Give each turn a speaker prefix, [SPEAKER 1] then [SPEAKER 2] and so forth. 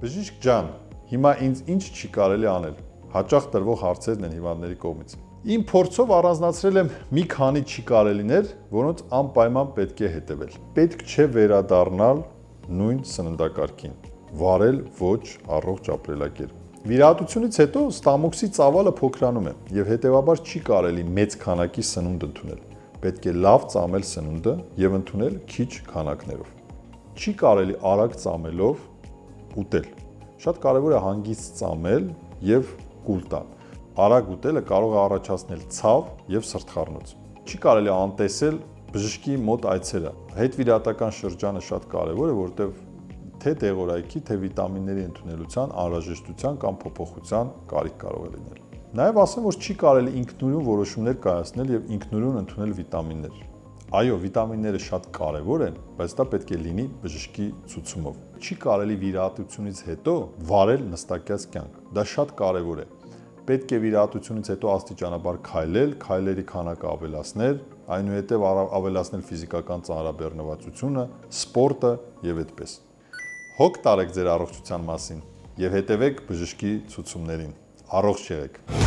[SPEAKER 1] Բժիշկ ջան, հիմա ինձ ինչ չի կարելի անել։ Հաճախ տրվող հարցերն են հիվանդների կողմից։ Իմ փորձով առանձնացրել եմ մի քանի չի կարելիներ, որոնց անպայման պետք է հետևել։ Պետք չէ վերադառնալ նույն սննդակարգին։ Վարել ոչ առողջ ապրելակերպ։ Վիրահատությունից հետո ստամոքսի ծավալը փոքրանում է եւ հետեւաբար չի կարելի մեծ քանակի սնունդ ընդունել։ Պետք է լավ ծամել սնունդը եւ ընդունել քիչ քանակներով։ Չի կարելի արագ ծամելով ուտել։ Շատ կարևոր է հանգիստ ծամել եւ կուլ տալ։ Արագ ուտելը կարող է առաջացնել ցավ եւ սրտխառնոց։ Չի կարելի անտեսել բժշկի մոտ այցելը։ Հետվիրահատական շրջանը շատ կարևոր է, որովհետեւ թե դեղորայքի, թե վիտամինների ընդունելության, անհրաժեշտության կամ փոփոխության կարիք կարող է լինել։ Նաև ասեմ, որ չի կարելի ինքնուրույն որոշումներ կայացնել եւ ինքնուրույն ընդունել վիտամիններ։ Այո, վիտամինները շատ կարևոր են, բայց դա պետք է լինի բժշկի ցուցումով։ Չի կարելի վիրահատությունից հետո վարել նստակյաց կյանք։ Դա շատ կարևոր է։ Պետք է վիրահատությունից հետո աստիճանաբար քայլել, քայլերի քանակը ավելացնել, այնուհետև ավելացնել ֆիզիկական ծանրաբեռնվածությունը, սպորտը եւ այդպես։ Հոգ տարեք ձեր առողջության մասին եւ հետևեք բժշկի ցուցումներին։ Առողջ եղեք։